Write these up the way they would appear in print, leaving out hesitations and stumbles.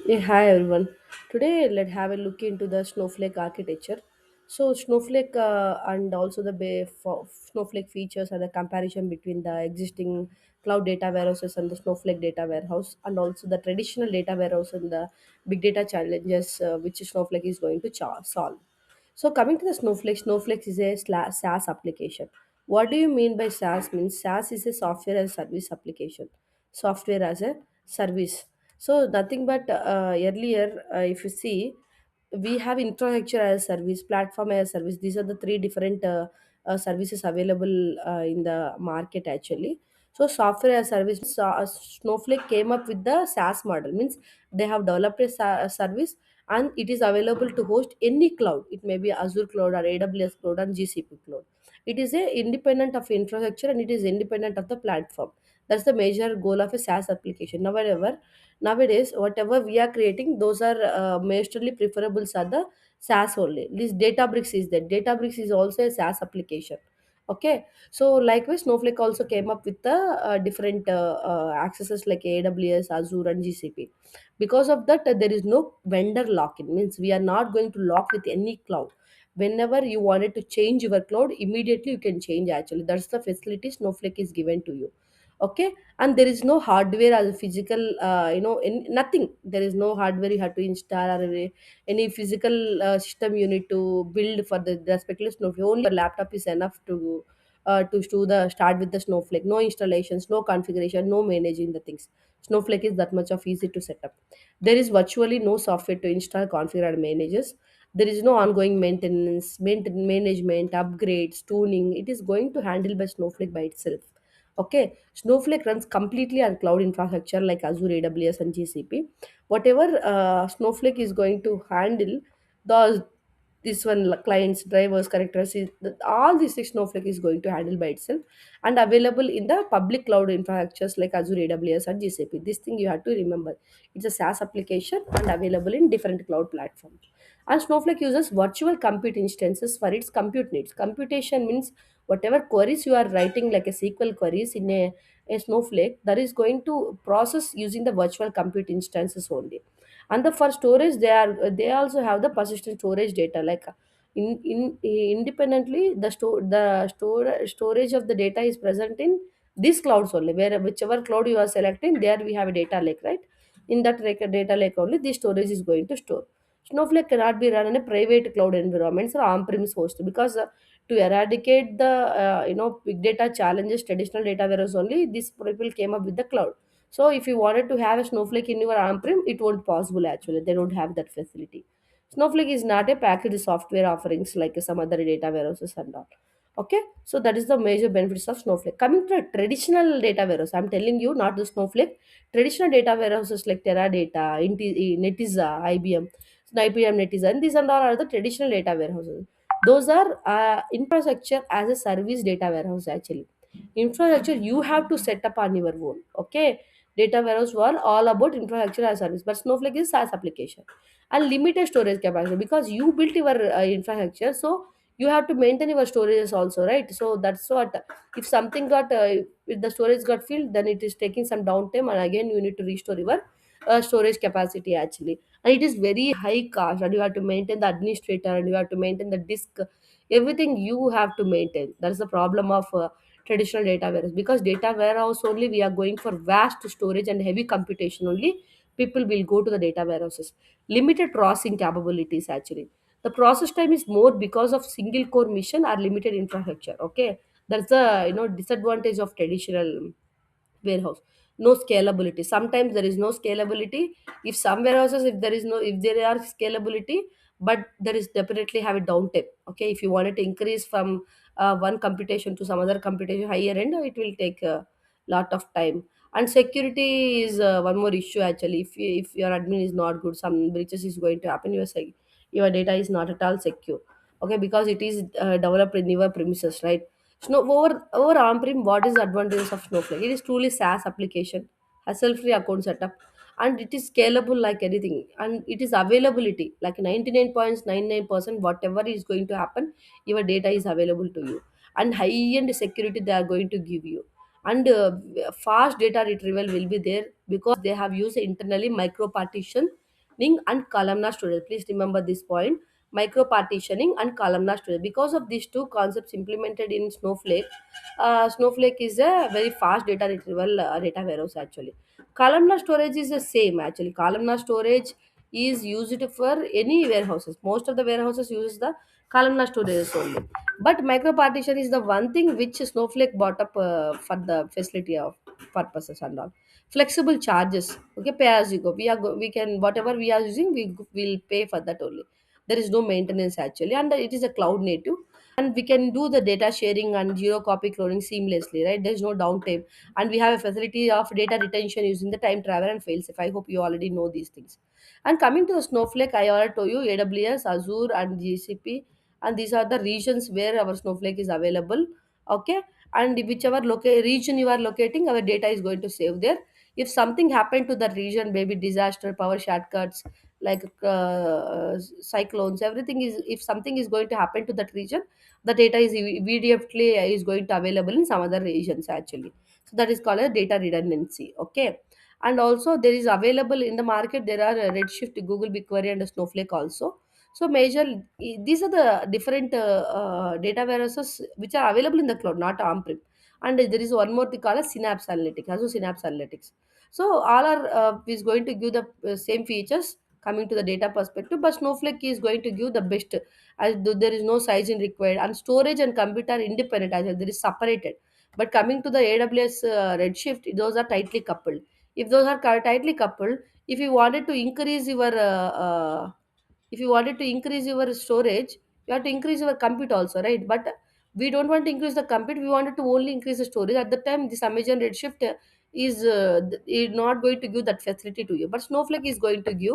Hi everyone. Today let's have a look into the Snowflake architecture. So Snowflake and also the Snowflake features and the comparison between the existing cloud data warehouses and the Snowflake data warehouse, and also the traditional data warehouse and the big data challenges which Snowflake is going to solve. So coming to the Snowflake, Snowflake is a SaaS application. What do you mean by SaaS? Means SaaS is a software as a service application. Software as a service. So nothing but earlier, if you see, we have infrastructure as a service, platform as a service. These are the three different services available in the market actually. So software as a service, Snowflake came up with the SaaS model. Means they have developed a service and it is available to host any cloud. It may be Azure cloud or AWS cloud and GCP cloud. It is a independent of infrastructure and it is independent of the platform. That's the major goal of a SaaS application. However, nowadays whatever we are creating, those are majorly preferables are the SaaS only. This Databricks is that. Databricks is also a SaaS application. Okay, so likewise, Snowflake also came up with the different accesses like AWS, Azure, and GCP. Because of that, there is no vendor lock-in. Means we are not going to lock with any cloud. Whenever you wanted to change your cloud, immediately you can change. Actually, that's the facility Snowflake is given to you. Okay, and there is no hardware as a physical, nothing. There is no hardware you have to install or any physical system you need to build for the respective Snowflake. Only your laptop is enough to start with the Snowflake. No installations, no configuration, no managing the things. Snowflake is that much of easy to set up. There is virtually no software to install, configure, and manages. There is no ongoing maintenance, management, upgrades, tuning. It is going to handle by Snowflake by itself. Okay, Snowflake runs completely on cloud infrastructure like Azure, AWS, and GCP. Whatever Snowflake is going to handle, the this one clients, drivers, characters, all these six Snowflake is going to handle by itself and available in the public cloud infrastructures like Azure, AWS, and GCP. This thing you have to remember. It's a SaaS application and available in different cloud platforms. And Snowflake uses virtual compute instances for its compute needs. Computation means whatever queries you are writing like a SQL queries in a Snowflake, that is going to process using the virtual compute instances only. And the for storage, they also have the persistent storage data like in independently the storage of the data is present in these clouds only, where whichever cloud you are selecting, there we have a data lake, right? In that data lake only the storage is going to store. Snowflake cannot be run in a private cloud environments or on-premise host because to eradicate the big data challenges, traditional data warehouse only these people came up with the cloud. So if you wanted to have a Snowflake in your on-prem, it won't possible actually. They don't have that facility. Snowflake is not a packaged software offerings like some other data warehouses and all. Okay, so that is the major benefits of Snowflake. Coming to a traditional data warehouse, I'm telling you, not the Snowflake. Traditional data warehouses like Teradata, Netiza, IBM, IBM Netiza, and these and all are the traditional data warehouses. Those are infrastructure as a service data warehouse actually. Infrastructure you have to set up on your own. Okay, data warehouse were all about infrastructure as a service, but Snowflake is SaaS application and limited storage capacity because you built your infrastructure, so you have to maintain your storages also, right? So that's what, if something got if the storage got filled, then it is taking some downtime and again you need to restore your storage capacity actually. And it is very high cost and you have to maintain the administrator and you have to maintain the disk. Everything you have to maintain. That's the problem of traditional data warehouse. Because data warehouse only we are going for vast storage and heavy computation only, people will go to the data warehouses. Limited processing capabilities actually. The process time is more because of single core mission or limited infrastructure. Okay, that's the disadvantage of traditional warehouse. No scalability. Sometimes there is no scalability. If some warehouses, if there are scalability, but there is definitely have a downtime. Okay, if you wanted to increase from one computation to some other computation higher end, it will take a lot of time. And security is one more issue actually. If your admin is not good, some breaches is going to happen. Your data is not at all secure. Okay, because it is developed in your premises, right? Over on-prem, what is the advantages of Snowflake? It is truly SaaS application, hassle-free account setup, and it is scalable like anything, and it is availability like 99.99%. Whatever is going to happen, your data is available to you, and high-end security they are going to give you, and fast data retrieval will be there because they have used internally micro partition and columnar storage. Please remember this point: micro partitioning and columnar storage. Because of these two concepts implemented in Snowflake, Snowflake is a very fast data retrieval data warehouse actually. Columnar storage is the same actually. Columnar storage is used for any warehouses. Most of the warehouses uses the columnar storage only. But micro partition is the one thing which Snowflake bought up for the facility of purposes and all. Flexible charges, okay, pay as you go. We can, whatever we are using, we will pay for that only. There is no maintenance actually, and it is a cloud native, and we can do the data sharing and zero copy cloning seamlessly, right? There's no downtime, and we have a facility of data retention using the time travel and failsafe. I hope you already know these things. And coming to the Snowflake, I already told you AWS, Azure, and GCP, and these are the regions where our Snowflake is available. Okay, and whichever region you are locating, our data is going to save there. If something happened to that region, maybe disaster, power shortcuts, like cyclones, everything is, if something is going to happen to that region, the data is immediately is going to available in some other regions actually. So that is called a data redundancy. Okay, and also there is available in the market, there are Redshift, Google BigQuery, and Snowflake also. So major, these are the different data warehouses which are available in the cloud, not on-prem. And there is one more thing called as Synapse Analytics, also Synapse Analytics. So all are is going to give the same features coming to the data perspective, but Snowflake is going to give the best, as there is no sizing required, and storage and compute are independent as well. There is separated. But coming to the AWS Redshift, those are tightly coupled. If those are tightly coupled, if you wanted to increase your if you wanted to increase your storage, you have to increase your compute also, right? But we don't want to increase the compute, we wanted to only increase the storage. At the time, this Amazon Redshift is not going to give that facility to you, but Snowflake is going to give.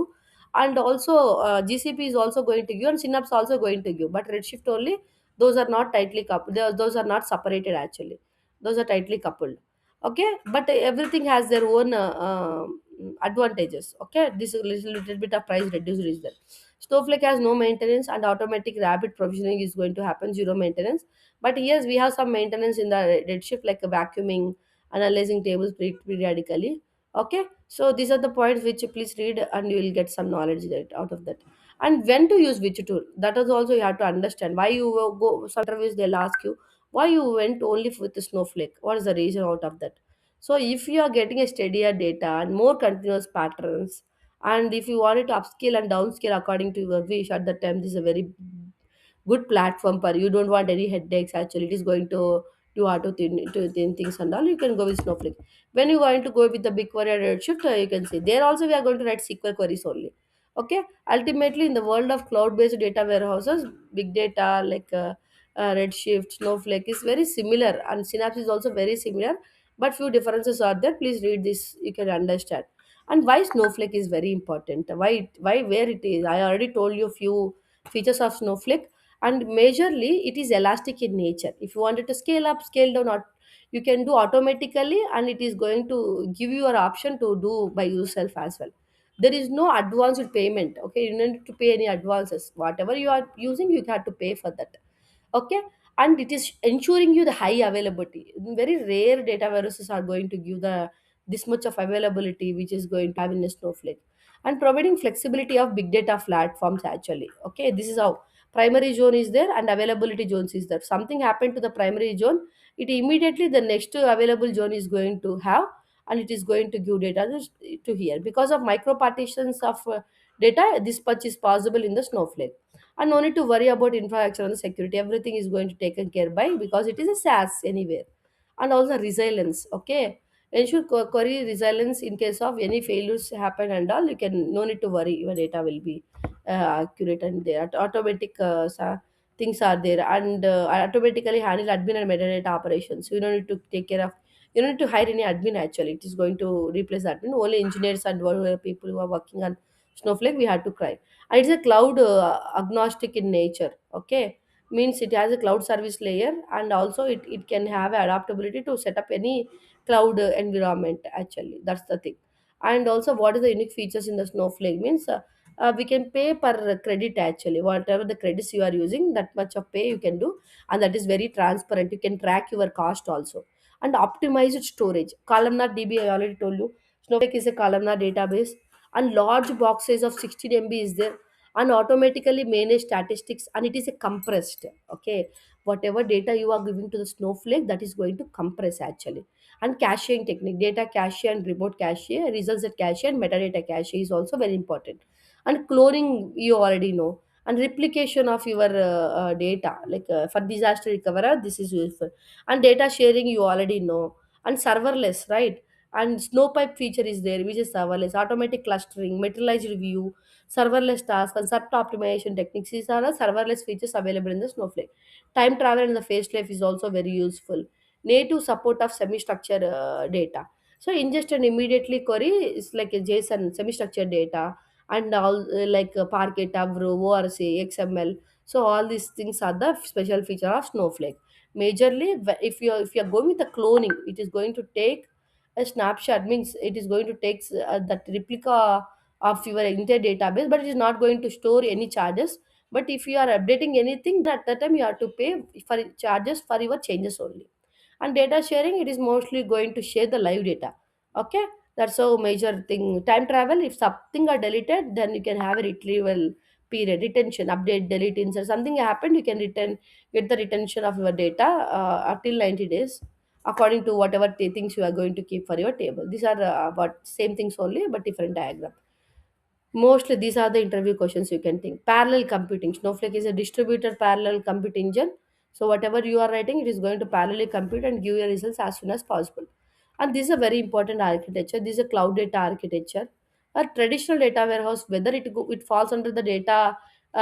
And also GCP is also going to give, and Synapse also going to give, but Redshift only. Those are not tightly coupled, those are not separated actually. Those are tightly coupled. Okay, but everything has their own advantages. Okay, this is little bit of price reduced is there. Snowflake has no maintenance, and automatic rapid provisioning is going to happen, zero maintenance. But yes, we have some maintenance in the Redshift, like a vacuuming, analyzing tables periodically. Okay, so these are the points which you please read, and you will get some knowledge that out of that. And when to use which tool, that is also you have to understand. Why you will go some interviews, they'll ask you why you went only with the Snowflake. What is the reason out of that? So if you are getting a steadier data and more continuous patterns, and if you wanted to upscale and downscale according to your wish, at that time this is a very good platform for you. You don't want any headaches actually. It is going to do auto thin things and all. You can go with Snowflake. When you going to go with the BigQuery or Redshift, you can see there also we are going to write SQL queries only. Okay, ultimately in the world of cloud based data warehouses, big data like Redshift, Snowflake is very similar, and Synapse is also very similar, but few differences are there. Please read this, you can understand. And why Snowflake is very important, why where it is, I already told you few features of Snowflake. And majorly it is elastic in nature. If you wanted to scale up, scale down, or you can do automatically, and it is going to give you an option to do by yourself as well. There is no advanced payment. Okay, you don't need to pay any advances. Whatever you are using, you have to pay for that. Okay, and it is ensuring you the high availability. Very rare data warehouses are going to give the this much of availability which is going to have in a Snowflake. And providing flexibility of big data platforms actually. Okay, this is how primary zone is there and availability zones is there. Something happened to the primary zone, it immediately the next available zone is going to have, and it is going to give data to here. Because of micro partitions of data, this much is possible in the Snowflake. And no need to worry about infrastructure and security, everything is going to taken care by, because it is a SaaS anywhere. And also resilience. Okay, ensure query resilience in case of any failures happen and all. You can, no need to worry, your data will be accurate, and there automatic things are there, and automatically handle admin and metadata operations. You don't need to take care of, you don't need to hire any admin actually. It is going to replace admin. Only engineers and whatever people who are working on Snowflake we had to cry. And it's a cloud agnostic in nature. Okay, means it has a cloud service layer, and also it can have adaptability to set up any cloud environment actually. That's the thing. And also what is the unique features in the Snowflake means, we can pay per credit actually. Whatever the credits you are using, that much of pay you can do, and that is very transparent. You can track your cost also. And optimized storage, columnar DB, I already told you. Snowflake is a columnar database, and large box size of 16 MB is there, and automatically manage statistics, and it is a compressed. Okay, whatever data you are giving to the Snowflake, that is going to compress actually. And caching technique, data cache and remote cache, results at cache and metadata cache is also very important. And cloning you already know, and replication of your data, like for disaster recovery this is useful. And data sharing you already know. And serverless, right? And Snowpipe feature is there, which is serverless, automatic clustering, materialized view, serverless task, and concept optimization techniques. These are the serverless features available in the Snowflake. Time travel in the phase life is also very useful. Native support of semi-structured data. So ingest and immediately query is like a JSON semi-structured data, and all like Parquet, Avro, ORC, XML. So all these things are the special feature of Snowflake. Majorly, if you're going with the cloning, it is going to take a snapshot, means it is going to take that replica of your entire database, but it is not going to store any charges. But if you are updating anything, at that time you have to pay for charges for your changes only. And data sharing, it is mostly going to share the live data. Okay, that's a major thing. Time travel, if something are deleted, then you can have a retrieval period, retention, update, delete, insert, something happened, you can return, get the retention of your data till 90 days, according to whatever things you are going to keep for your table. These are what same things only but different diagram. Mostly these are the interview questions you can think. Parallel computing. Snowflake is a distributed parallel compute engine. So whatever you are writing, it is going to parallelly compute and give your results as soon as possible. And this is a very important architecture. This is a cloud data architecture. A traditional data warehouse, whether it falls under the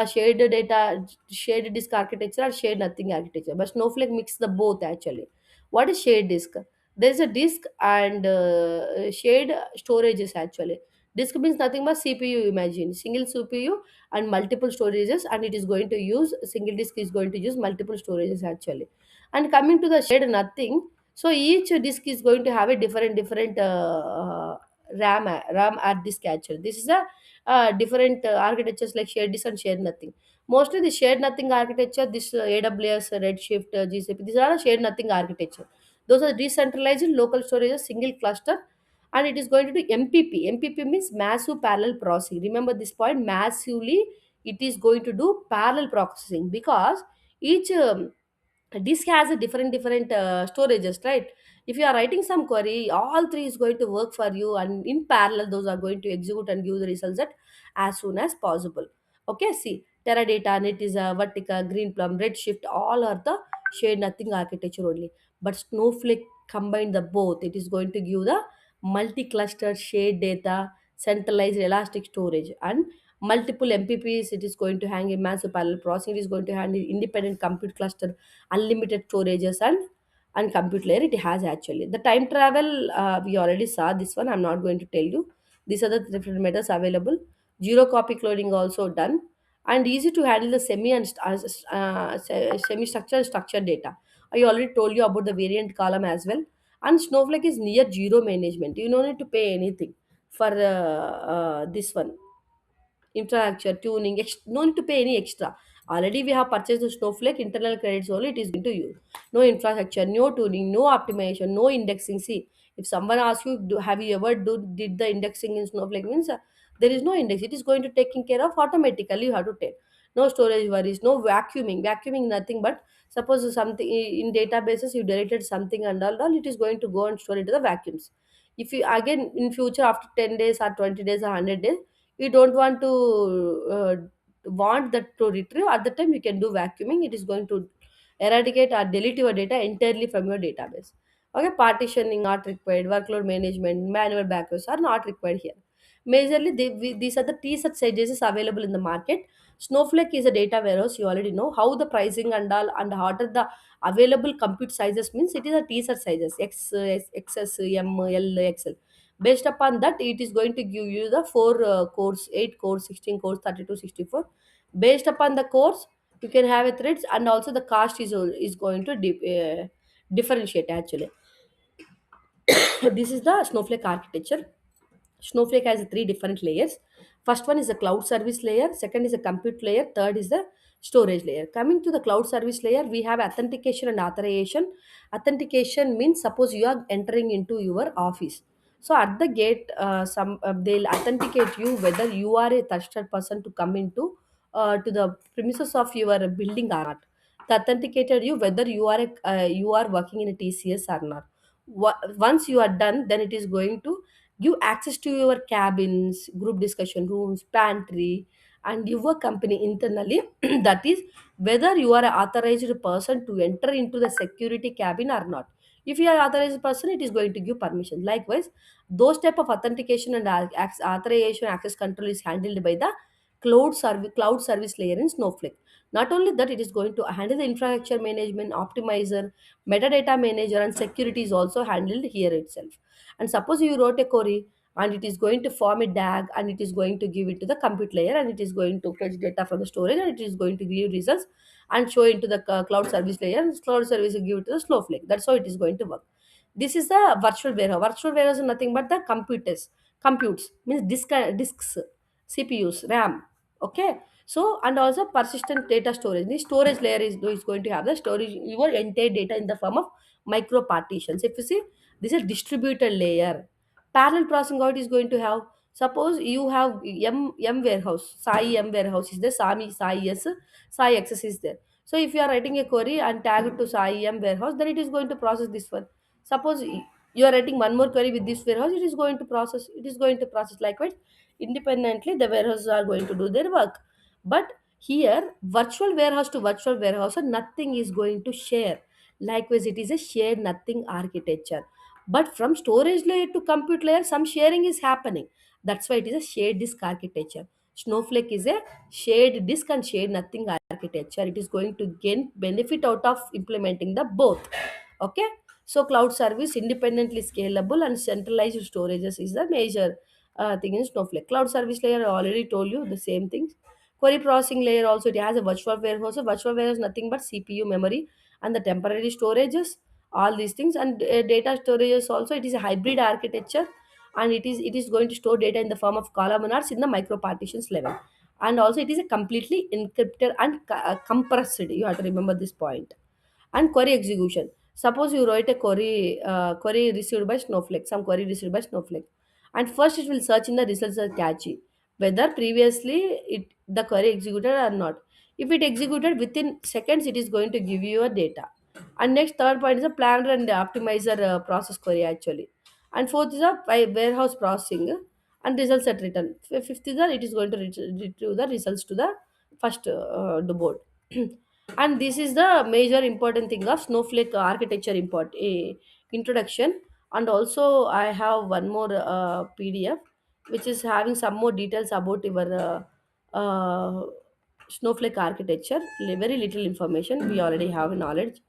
shared disk architecture or shared nothing architecture. But Snowflake mix the both actually. What is shared disk? There is a disk and shared storages actually. Disk means nothing but CPU, imagine. Single CPU and multiple storages, and it is going to use single disk is going to use multiple storages actually. And coming to the shared nothing, so each disk is going to have a different RAM at disk actually. This is a different architectures like shared disk and shared nothing. Mostly the shared nothing architecture, this AWS, Redshift, GCP, these are a shared nothing architecture. Those are decentralized local storage, single cluster, and it is going to do MPP. MPP means massive parallel processing. Remember this point, massively it is going to do parallel processing, because each disk has a different storages, right? If you are writing some query, all three is going to work for you, and in parallel those are going to execute and give the results at as soon as possible. Okay, see, Teradata, Netezza, Vertica, Greenplum, Redshift, all are the shared nothing architecture only. But Snowflake combine the both. It is going to give the multi-cluster shared data, centralized elastic storage, and multiple MPPs. It is going to hang a massive parallel processing. It is going to handle independent compute cluster, unlimited storages, and compute layer it has actually. The time travel, we already saw this one. I'm not going to tell you. These are the different methods available. Zero copy cloning also done, and easy to handle the semi structured and structured data. I already told you about the variant column as well. And Snowflake is near zero management. You don't need to pay anything for this one. Infrastructure, tuning, no need to pay any extra. Already we have purchased the Snowflake internal credits only, it is going to use. No infrastructure, no tuning, no optimization, no indexing. See, if someone asks you, have you ever did the indexing in Snowflake, means there is no index. It is going to taken care of automatically. You have to take. No storage worries, no vacuuming. Vacuuming nothing but suppose something in databases you deleted something and all, it is going to go and store into the vacuums. If you again in future after 10 days or 20 days or 100 days, you don't want to want that to retrieve, at the time you can do vacuuming. It is going to eradicate or delete your data entirely from your database. Okay, partitioning not required, workload management, manual backups are not required here. Majorly these are the t-shirt sizes available in the market. Snowflake is a data warehouse, you already know how the pricing and all, and what are the available compute sizes, means it is a t-shirt sizes x, xs, m, l, xl. Based upon that, it is going to give you the four cores, 8 cores, 16 cores, 32, 64. Based upon the cores, you can have a threads, and also the cost is going to differentiate actually. This is the Snowflake architecture. Snowflake has three different layers. First one is the cloud service layer, second is the compute layer, third is the storage layer. Coming to the cloud service layer, we have authentication and authorization. Authentication means suppose you are entering into your office. So at the gate, some they'll authenticate you whether you are a trusted person to come into to the premises of your building or not. They authenticated you whether you are working in a TCS or not. Once you are done, then it is going to give access to your cabins, group discussion rooms, pantry, and your company internally. That is whether you are an authorized person to enter into the security cabin or not. If you are authorized person, it is going to give permission. Likewise, those type of authentication and authorization access control is handled by the cloud service layer in Snowflake. Not only that, it is going to handle the infrastructure management, optimizer, metadata manager, and security is also handled here itself. And suppose you wrote a query and it is going to form a DAG and it is going to give it to the compute layer and it is going to fetch data from the storage and it is going to give results and show into the cloud service layer, and cloud service will give it to the Snowflake. That's how it is going to work. This is the virtual warehouse. Virtual warehouse is nothing but the computes means disks, CPUs, RAM. Okay. So and also persistent data storage. The storage layer is going to have the storage your entire data in the form of micro partitions. If you see, this is a distributed layer. Parallel processing, how it is going to have. Suppose you have M warehouse, Sai M warehouse is there, Sami Sai S, Sai access is there. So if you are writing a query and tag it to Sai M warehouse, then it is going to process this one. Suppose you are writing one more query with this warehouse, it is going to process. It is going to process likewise independently. The warehouses are going to do their work. But here, virtual warehouse to virtual warehouse, so nothing is going to share. Likewise, it is a shared nothing architecture. But from storage layer to compute layer, some sharing is happening. That's why it is a shared disk architecture. Snowflake is a shared disk and shared nothing architecture. It is going to gain benefit out of implementing the both. Okay. So cloud service independently scalable and centralized storages is the major thing in Snowflake. Cloud service layer, I already told you the same things. Query processing layer also, it has a virtual warehouse. So virtual warehouse nothing but CPU memory and the temporary storages, all these things. And data storages also, it is a hybrid architecture, and it is going to store data in the form of columnars in the micro partitions level. And also it is a completely encrypted and compressed. You have to remember this point. And query execution. Suppose you write a query received by Snowflake, some query received by Snowflake, and first it will search in the results as cache whether previously the query executed or not. If it executed within seconds, it is going to give you a data. And next third point is a planner and optimizer process query actually. And fourth is a warehouse processing and results at return. Fifth is that it is going to retrieve the results to the first the board. And this is the major important thing of Snowflake architecture introduction. And also I have one more PDF which is having some more details about your Snowflake architecture. Very little information, we already have knowledge,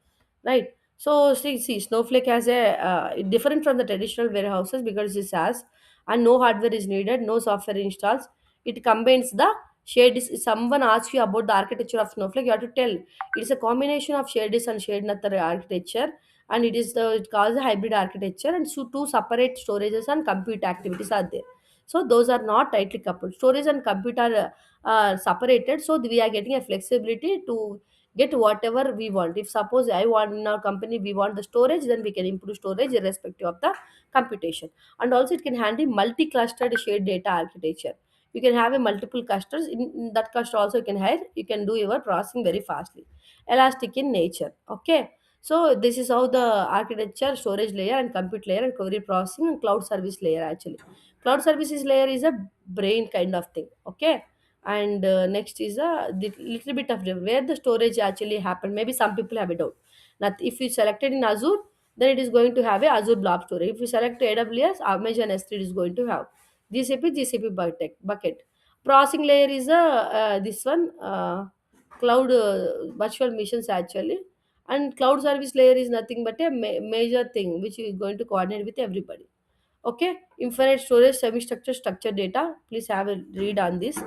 right? So see, Snowflake has a different from the traditional warehouses because it has and no hardware is needed, no software installs. It combines the shared disk. If someone asks you about the architecture of Snowflake, you have to tell it's a combination of shared disk and shared nether architecture, and it calls a hybrid architecture, and so two separate storages and compute activities are there. So those are not tightly coupled. Storage and compute are separated, so we are getting a flexibility to get whatever we want. If suppose I want in our company we want the storage, then we can improve storage irrespective of the computation. And also it can handle multi-clustered shared data architecture. You can have a multiple clusters. In that cluster also you can do your processing very fastly. Elastic in nature. Okay. So this is how the architecture, storage layer and compute layer and query processing and cloud service layer actually. Cloud services layer is a brain kind of thing. Okay. And next is the little bit of where the storage actually happened. Maybe some people have a doubt. Now if you selected in Azure, then it is going to have a Azure blob storage. If you select AWS, Amazon S3 is going to have GCP bucket. Processing layer is this one cloud virtual missions actually. And cloud service layer is nothing but a major thing which is going to coordinate with everybody. Okay. Infinite storage, semi-structured, structured data, please have a read on this.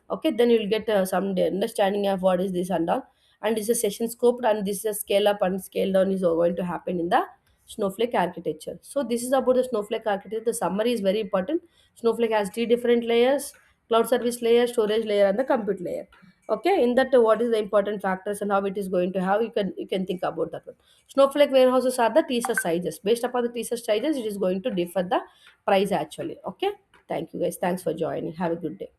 Okay, then you'll get some understanding of what is this and all. And this is a session scoped, and this is a scale up and scale down is going to happen in the Snowflake architecture. So this is about the Snowflake architecture. The summary is very important. Snowflake has three different layers: cloud service layer, storage layer, and the compute layer. Okay, in that what is the important factors and how it is going to, how you can think about that one. Snowflake warehouses are the t-shirt sizes. Based upon the t-shirt sizes, it is going to differ the price actually. Okay, thank you guys, thanks for joining, have a good day.